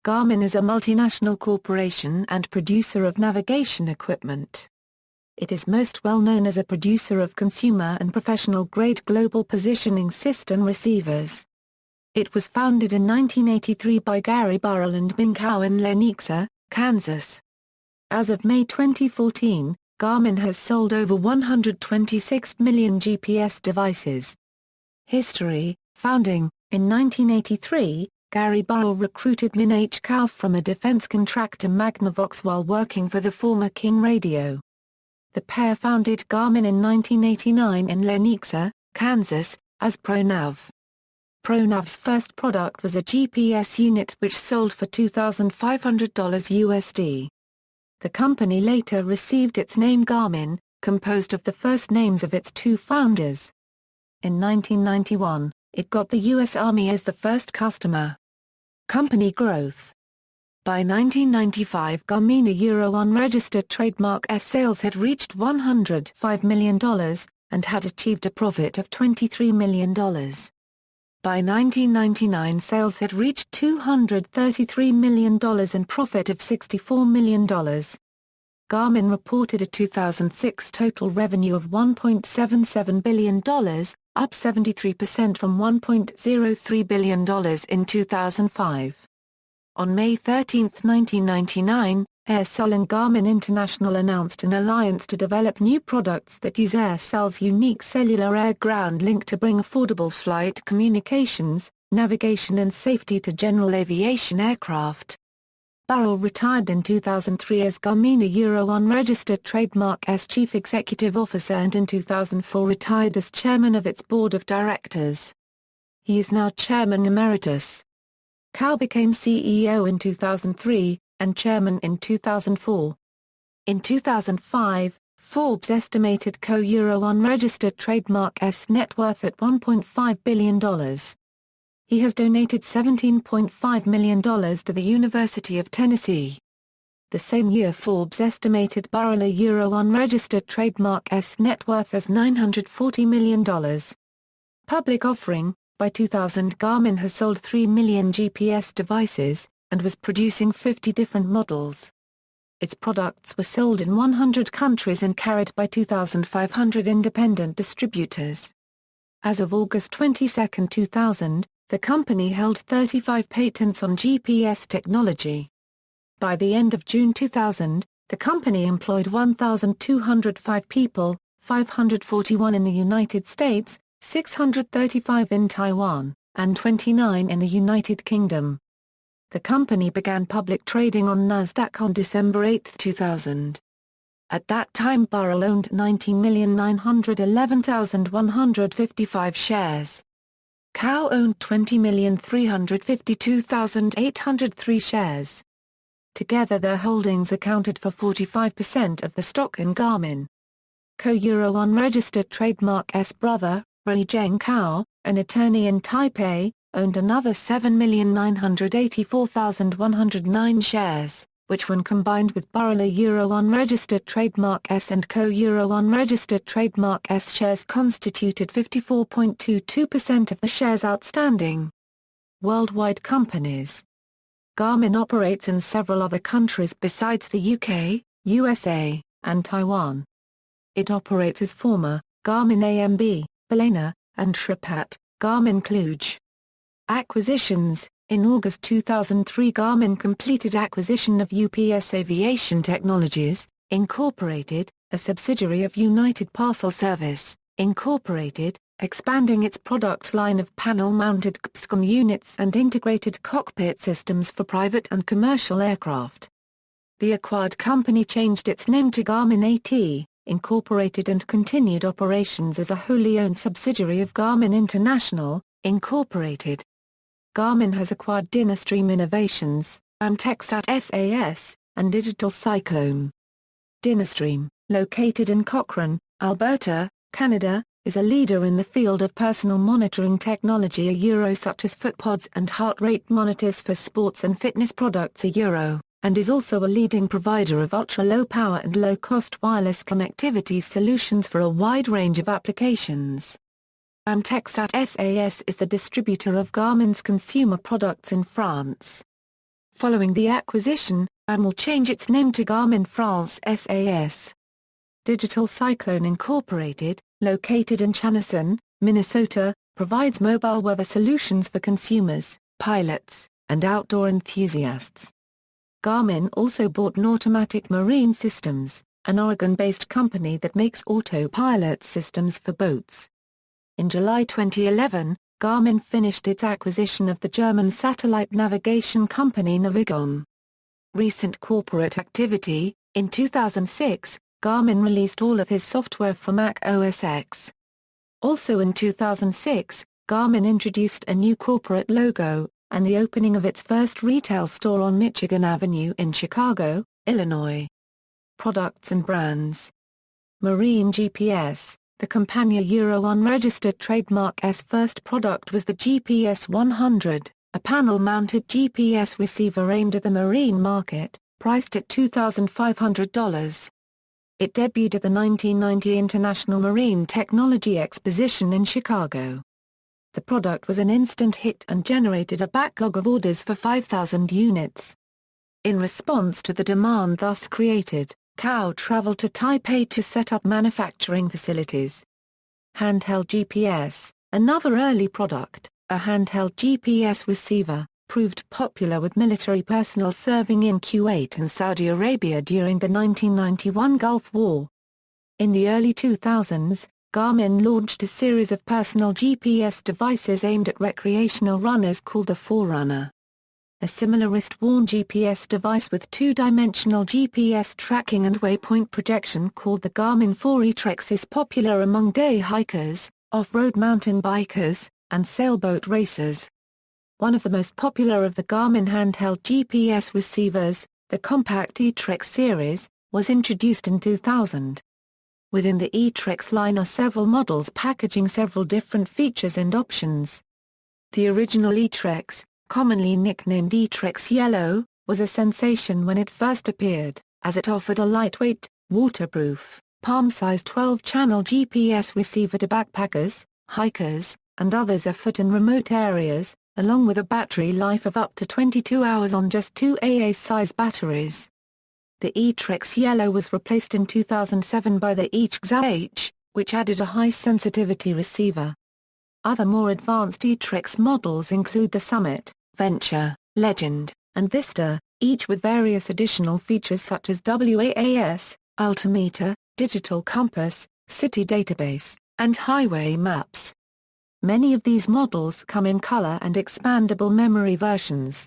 Garmin is a multinational corporation and producer of navigation equipment. It is most well known as a producer of consumer and professional-grade global positioning system receivers. It was founded in 1983 by Gary Burrell and Ming Kao in Lenexa, Kansas. As of May 2014, Garmin has sold over 126 million GPS devices. History. Founding. In 1983, Gary Burrell recruited Min H. Kao from a defense contractor Magnavox while working for the former King Radio. The pair founded Garmin in 1989 in Lenexa, Kansas, as ProNav. ProNav's first product was a GPS unit which sold for $2,500 USD. The company later received its name Garmin, composed of the first names of its two founders. In 1991, it got the U.S. Army as the first customer. Company growth. By 1995, Garmin a unregistered trademark S sales had reached $105 million, and had achieved a profit of $23 million. By 1999 sales had reached $233 million and profit of $64 million. Garmin reported a 2006 total revenue of $1.77 billion, up 73% from $1.03 billion in 2005. On May 13, 1999, Aircell and Garmin International announced an alliance to develop new products that use Aircell's unique cellular air-ground link to bring affordable flight communications, navigation and safety to general aviation aircraft. Burrell retired in 2003 as Garmin a unregistered trademark S Chief Executive Officer and in 2004 retired as Chairman of its Board of Directors. He is now Chairman Emeritus. Kao became CEO in 2003, and Chairman in 2004. In 2005, Forbes estimated Kao unregistered trademark S net worth at $1.5 billion. He has donated $17.5 million to the University of Tennessee. The same year Forbes estimated Burrell a unregistered trademark S net worth as $940 million. Public offering. By 2000 Garmin has sold 3 million GPS devices, and was producing 50 different models. Its products were sold in 100 countries and carried by 2,500 independent distributors. As of August 22, 2000, the company held 35 patents on GPS technology. By the end of June 2000, the company employed 1,205 people, 541 in the United States, 635 in Taiwan, and 29 in the United Kingdom. The company began public trading on Nasdaq on December 8, 2000. At that time Burrell owned 19,911,155 shares. Kao owned 20,352,803 shares. Together their holdings accounted for 45% of the stock in Garmin. Kao unregistered trademark S brother, Zheng Kao, an attorney in Taipei, owned another 7,984,109 shares, which when combined with Burrell unregistered trademark S and Kao unregistered trademark S shares constituted 54.22% of the shares outstanding. Worldwide companies. Garmin operates in several other countries besides the UK, USA, and Taiwan. It operates as former Garmin AMB, Balena, and Shripat, Garmin Kluge. Acquisitions. In August 2003 Garmin completed acquisition of UPS Aviation Technologies, Incorporated, a subsidiary of United Parcel Service, Incorporated, expanding its product line of panel-mounted CPSCOM units and integrated cockpit systems for private and commercial aircraft. The acquired company changed its name to Garmin AT, Incorporated and continued operations as a wholly owned subsidiary of Garmin International, Incorporated. Garmin has acquired Dynastream Innovations, Amtexat SAS, and Digital Cyclone. Dynastream, located in Cochrane, Alberta, Canada, is a leader in the field of personal monitoring technology such as footpods and heart rate monitors for sports and fitness products and is also a leading provider of ultra-low power and low-cost wireless connectivity solutions for a wide range of applications. Amtexat SAS is the distributor of Garmin's consumer products in France. Following the acquisition, Garmin will change its name to Garmin France SAS. Digital Cyclone Incorporated, located in Chanhassen, Minnesota, provides mobile weather solutions for consumers, pilots, and outdoor enthusiasts. Garmin also bought Automatic Marine Systems, an Oregon-based company that makes autopilot systems for boats. In July 2011, Garmin finished its acquisition of the German satellite navigation company Navigon. Recent corporate activity: in 2006, Garmin released all of his software for Mac OS X. Also in 2006, Garmin introduced a new corporate logo, and the opening of its first retail store on Michigan Avenue in Chicago, Illinois. Products and brands. Marine GPS. The Compania Euro unregistered trademark's first product was the GPS 100, a panel-mounted GPS receiver aimed at the marine market, priced at $2,500. It debuted at the 1990 International Marine Technology Exposition in Chicago. The product was an instant hit and generated a backlog of orders for 5,000 units. In response to the demand thus created, Kao traveled to Taipei to set up manufacturing facilities. Handheld GPS. Another early product, a handheld GPS receiver, proved popular with military personnel serving in Kuwait and Saudi Arabia during the 1991 Gulf War. In the early 2000s, Garmin launched a series of personal GPS devices aimed at recreational runners called the Forerunner. A similar wrist-worn GPS device with two-dimensional GPS tracking and waypoint projection called the Garmin 4e-Trex is popular among day hikers, off-road mountain bikers, and sailboat racers. One of the most popular of the Garmin handheld GPS receivers, the compact e-Trex series, was introduced in 2000. Within the e-Trex line are several models packaging several different features and options. The original e-Trex, commonly nicknamed e-Trex Yellow, was a sensation when it first appeared, as it offered a lightweight, waterproof, palm-sized 12-channel GPS receiver to backpackers, hikers, and others afoot in remote areas, along with a battery life of up to 22 hours on just two AA-size batteries. The e-Trex Yellow was replaced in 2007 by the e-Trex H, which added a high-sensitivity receiver. Other more advanced e-Trex models include the Summit, Venture, Legend, and Vista, each with various additional features such as WAAS, altimeter, digital compass, city database, and highway maps. Many of these models come in color and expandable memory versions.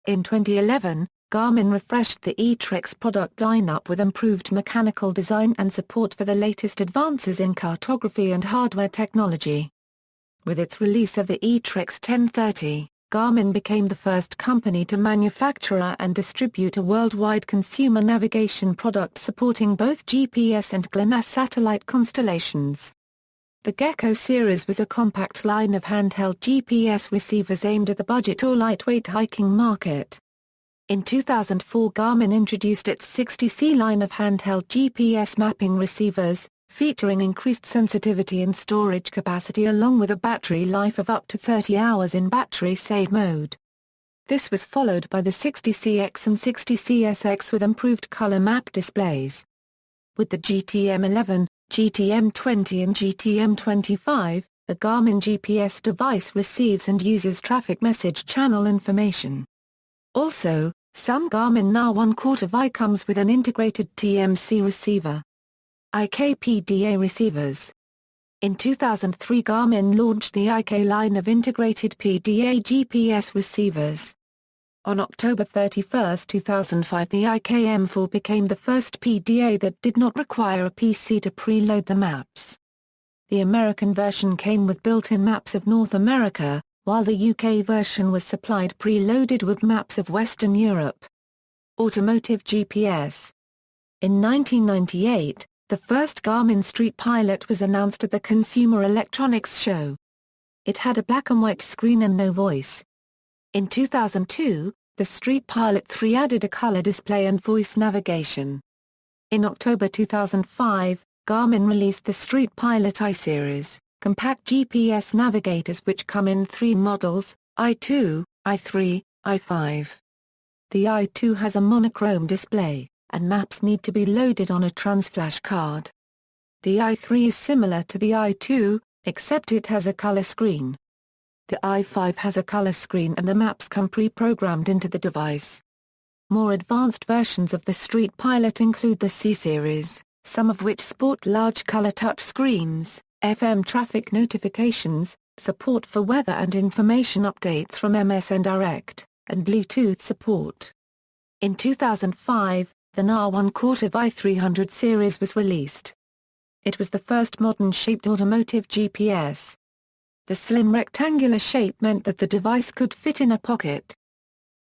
In 2011, Garmin refreshed the e-Trex product lineup with improved mechanical design and support for the latest advances in cartography and hardware technology. With its release of the e-Trex 1030, Garmin became the first company to manufacture and distribute a worldwide consumer navigation product supporting both GPS and GLONASS satellite constellations. The Gecko series was a compact line of handheld GPS receivers aimed at the budget or lightweight hiking market. In 2004, Garmin introduced its 60C line of handheld GPS mapping receivers, featuring increased sensitivity and storage capacity along with a battery life of up to 30 hours in battery-save mode. This was followed by the 60CX and 60CSX with improved color map displays. With the GTM11, GTM20 and GTM25, the Garmin GPS device receives and uses traffic message channel information. Also, some Garmin NA 1/4 comes with an integrated TMC receiver. IK-PDA receivers. In 2003, Garmin launched the IK line of integrated PDA GPS receivers. On October 31, 2005, the IK M4 became the first PDA that did not require a PC to preload the maps. The American version came with built-in maps of North America, while the UK version was supplied preloaded with maps of Western Europe. Automotive GPS. In 1998, the first Garmin Street Pilot was announced at the Consumer Electronics Show. It had a black-and-white screen and no voice. In 2002, the Street Pilot 3 added a color display and voice navigation. In October 2005, Garmin released the Street Pilot I-Series, compact GPS navigators which come in 3 models, I2, I3, I5. The i2 has a monochrome display, and maps need to be loaded on a transflash card. The i3 is similar to the i2, except it has a color screen. The i5 has a color screen and the maps come pre-programmed into the device. More advanced versions of the Street Pilot include the C-Series, some of which sport large color touch screens, FM traffic notifications, support for weather and information updates from MSN Direct, and Bluetooth support. In 2005, the NA 1/4 i300 series was released. It was the first modern-shaped automotive GPS. The slim rectangular shape meant that the device could fit in a pocket.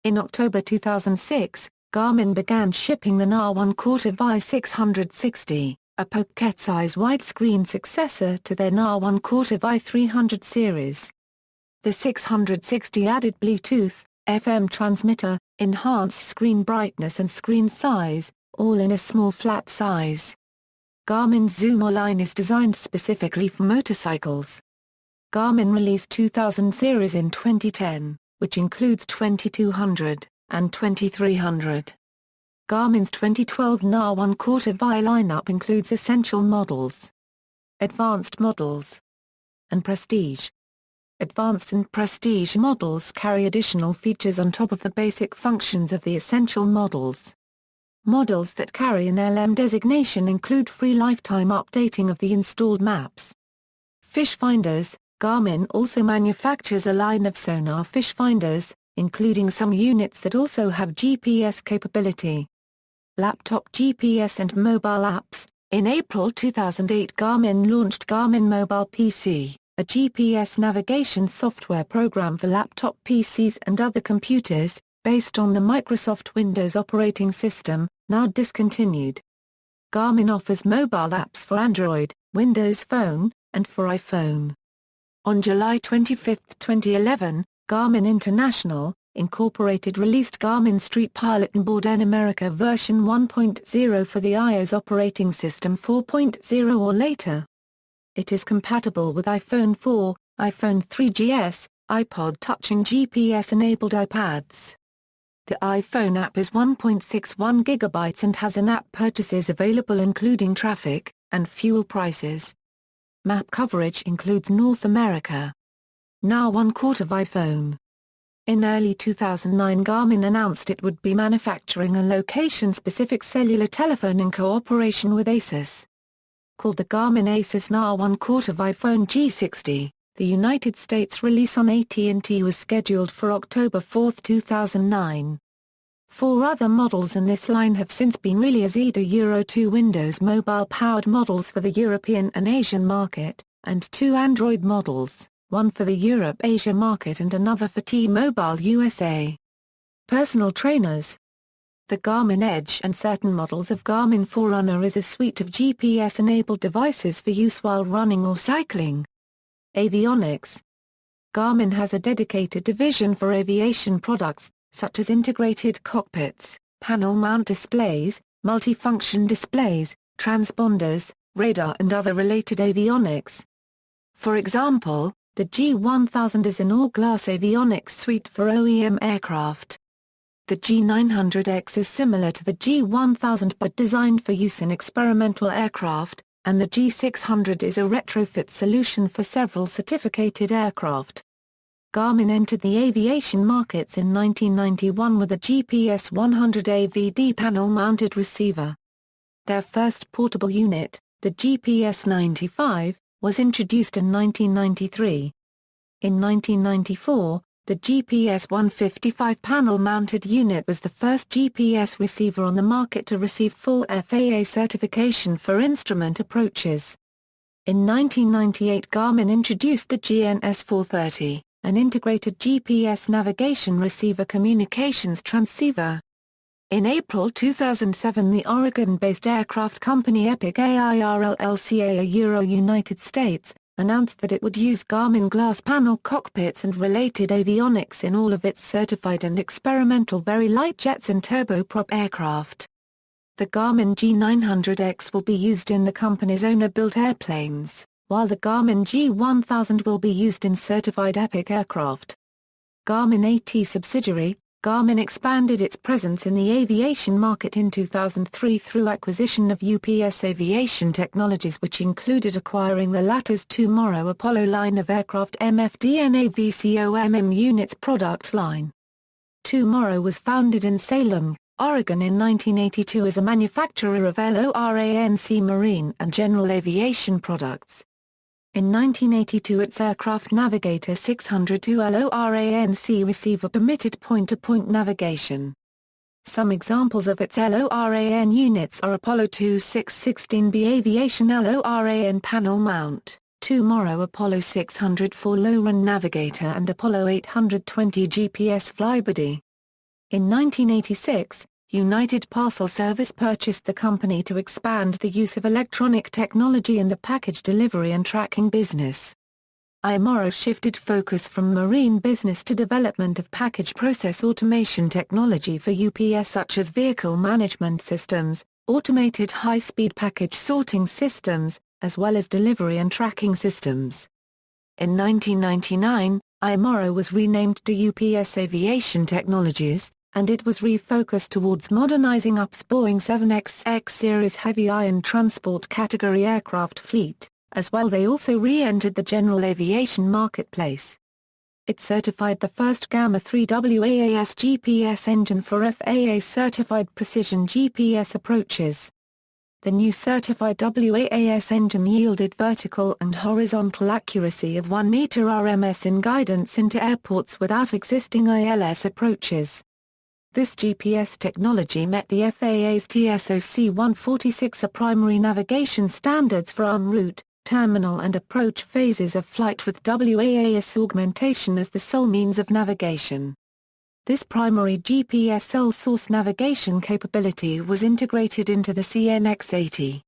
In October 2006, Garmin began shipping the NA 1/4 i660, a pocket-size widescreen successor to their NA 1/4 i300 series. The 660 added Bluetooth, FM transmitter, enhanced screen brightness and screen size, all in a small flat size. Garmin's Zoomer line is designed specifically for motorcycles. Garmin released 2000 series in 2010, which includes 2200 and 2300. Garmin's 2012 NA 1/4 i lineup includes Essential models, Advanced models, and Prestige. Advanced and Prestige models carry additional features on top of the basic functions of the Essential models. Models that carry an LM designation include free lifetime updating of the installed maps. Fish finders. Garmin also manufactures a line of sonar fish finders, including some units that also have GPS capability. Laptop GPS and mobile apps. In April 2008, Garmin launched Garmin Mobile PC, a GPS navigation software program for laptop PCs and other computers, based on the Microsoft Windows operating system, now discontinued. Garmin offers mobile apps for Android, Windows Phone, and for iPhone. On July 25, 2011, Garmin International, Incorporated released Garmin Street Pilot onboard in America version 1.0 for the iOS operating system 4.0 or later. It is compatible with iPhone 4, iPhone 3GS, iPod Touch and GPS-enabled iPads. The iPhone app is 1.61 GB and has in-app purchases available including traffic and fuel prices. Map coverage includes North America. NA 1/4 iPhone. In early 2009, Garmin announced it would be manufacturing a location-specific cellular telephone in cooperation with Asus. Called the Garmin Asus NA 1/4 iPhone G60, the United States release on AT&T was scheduled for October 4, 2009. 4 other models in this line have since been released as either Euro 2 Windows mobile-powered models for the European and Asian market, and 2 Android models, one for the Europe-Asia market and another for T-Mobile USA. Personal trainers. The Garmin Edge and certain models of Garmin Forerunner is a suite of GPS-enabled devices for use while running or cycling. Avionics. Garmin has a dedicated division for aviation products, such as integrated cockpits, panel mount displays, multifunction displays, transponders, radar and other related avionics. For example, the G1000 is an all-glass avionics suite for OEM aircraft. The G900X is similar to the G1000 but designed for use in experimental aircraft, and the G600 is a retrofit solution for several certificated aircraft. Garmin entered the aviation markets in 1991 with a GPS 100 AVD panel-mounted receiver. Their first portable unit, the GPS 95, was introduced in 1993. In 1994, the GPS 155 panel-mounted unit was the first GPS receiver on the market to receive full FAA certification for instrument approaches. In 1998, Garmin introduced the GNS 430, an integrated GPS navigation receiver communications transceiver. In April 2007, the Oregon-based aircraft company Epic AIR LLC United States, announced that it would use Garmin glass panel cockpits and related avionics in all of its certified and experimental very light jets and turboprop aircraft. The Garmin G900X will be used in the company's owner-built airplanes, while the Garmin G1000 will be used in certified Epic aircraft. Garmin AT subsidiary, Garmin expanded its presence in the aviation market in 2003 through acquisition of UPS Aviation Technologies, which included acquiring the latter's Tomorrow Apollo line of aircraft MFD-NAVCOMM units product line. Tomorrow was founded in Salem, Oregon in 1982 as a manufacturer of LORANC marine and general aviation products. In 1982 its Aircraft Navigator 602 LORANC receiver permitted point-to-point navigation. Some examples of its LORAN units are Apollo 2616B Aviation LORAN panel mount, Tomorrow Apollo 604 low-run navigator and Apollo 820 GPS flybody. In 1986, United Parcel Service purchased the company to expand the use of electronic technology in the package delivery and tracking business. iMorrow shifted focus from marine business to development of package process automation technology for UPS, such as vehicle management systems, automated high-speed package sorting systems, as well as delivery and tracking systems. In 1999, iMorrow was renamed to UPS Aviation Technologies, and it was refocused towards modernizing UP's Boeing 7XX series heavy iron transport category aircraft fleet. As well, they also re-entered the general aviation marketplace. It certified the first Gamma 3 WAAS GPS engine for FAA-certified precision GPS approaches. The new certified WAAS engine yielded vertical and horizontal accuracy of 1 meter RMS in guidance into airports without existing ILS approaches. This GPS technology met the FAA's TSOC 146 primary navigation standards for en route, terminal and approach phases of flight, with WAAS augmentation as the sole means of navigation. This primary GPS sole source navigation capability was integrated into the CNX-80.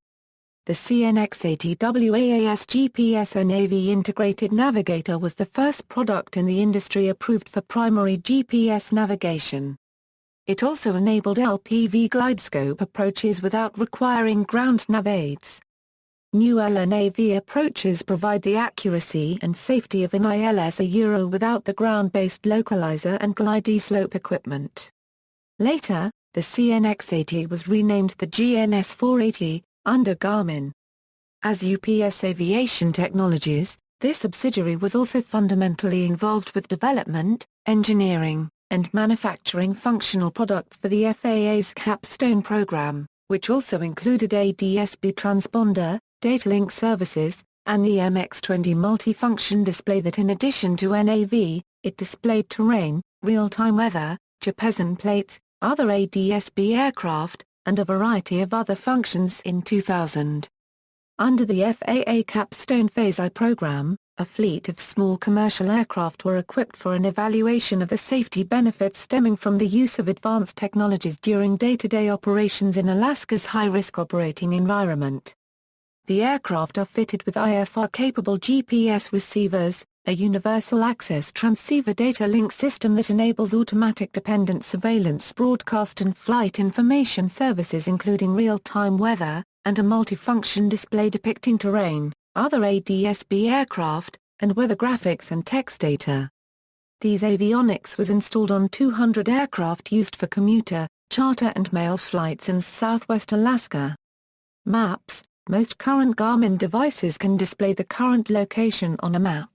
The CNX-80 WAAS GPS NAV integrated navigator was the first product in the industry approved for primary GPS navigation. It also enabled LPV glidescope approaches without requiring ground nav aids. New LNAV approaches provide the accuracy and safety of an ILS without the ground-based localizer and glide slope equipment. Later, the CNX-80 was renamed the GNS 480, under Garmin. As UPS Aviation Technologies, this subsidiary was also fundamentally involved with development, engineering, and manufacturing functional products for the FAA's Capstone program, which also included a DSB transponder, data link services, and the MX-20 multifunction display that, in addition to NAV, it displayed terrain, real-time weather, GPS plates, other ADS-B aircraft, and a variety of other functions. In 2000. Under the FAA Capstone Phase I program, a fleet of small commercial aircraft were equipped for an evaluation of the safety benefits stemming from the use of advanced technologies during day-to-day operations in Alaska's high-risk operating environment. The aircraft are fitted with IFR-capable GPS receivers, a universal access transceiver data link system that enables automatic dependent surveillance broadcast and flight information services including real-time weather, and a multifunction display depicting terrain, other ADS-B aircraft, and weather graphics and text data. These avionics was installed on 200 aircraft used for commuter, charter and mail flights in southwest Alaska. Maps. Most current Garmin devices can display the current location on a map.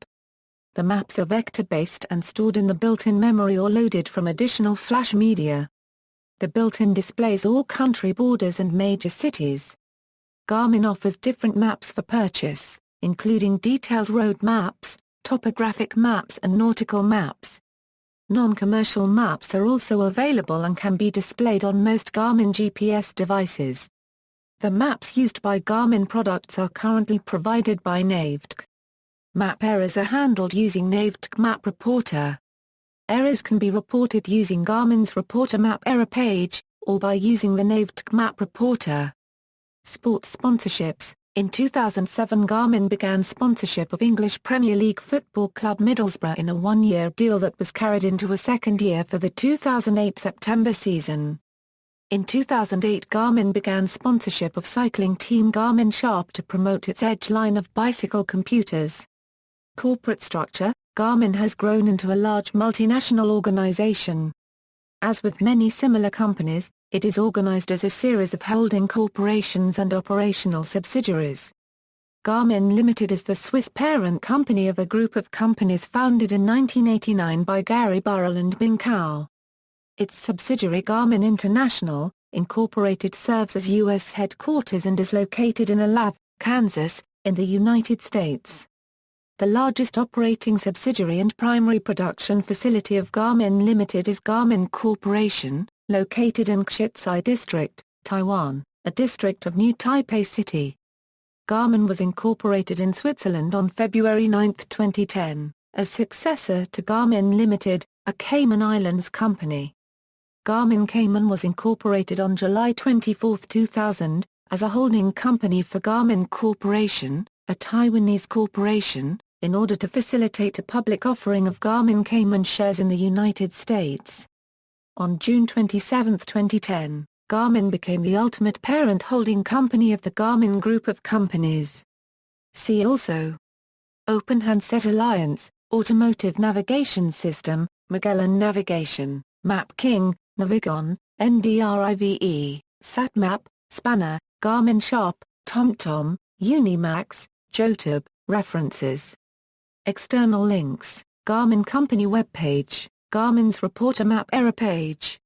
The maps are vector-based and stored in the built-in memory or loaded from additional flash media. The built-in displays all country borders and major cities. Garmin offers different maps for purchase, including detailed road maps, topographic maps and nautical maps. Non-commercial maps are also available and can be displayed on most Garmin GPS devices. The maps used by Garmin products are currently provided by Navtec. Map errors are handled using Navtec Map Reporter. Errors can be reported using Garmin's Reporter Map Error page, or by using the Navtec Map Reporter. Sports sponsorships. In 2007 Garmin began sponsorship of English Premier League football club Middlesbrough in a one-year deal that was carried into a second year for the 2008 September season. In 2008 Garmin began sponsorship of cycling team Garmin Sharp to promote its Edge line of bicycle computers. Corporate structure. Garmin has grown into a large multinational organization. As with many similar companies, it is organized as a series of holding corporations and operational subsidiaries. Garmin Limited is the Swiss parent company of a group of companies founded in 1989 by Gary Burrell and Ming Cao. Its subsidiary Garmin International, Incorporated serves as U.S. headquarters and is located in Olathe, Kansas, in the United States. The largest operating subsidiary and primary production facility of Garmin Limited is Garmin Corporation, located in Xizhai District, Taiwan, a district of New Taipei City. Garmin was incorporated in Switzerland on February 9, 2010, as successor to Garmin Limited, a Cayman Islands company. Garmin Cayman was incorporated on July 24, 2000, as a holding company for Garmin Corporation, a Taiwanese corporation, in order to facilitate a public offering of Garmin Cayman shares in the United States. On June 27, 2010, Garmin became the ultimate parent holding company of the Garmin Group of companies. See also: Open Handset Alliance, Automotive Navigation System, Magellan Navigation, Map King, Navigon, NDRIVE, SatMap, Spanner, Garmin Sharp, TomTom, Unimax, Jotub. References. External links: Garmin Company webpage, Garmin's Reporter Map Error page.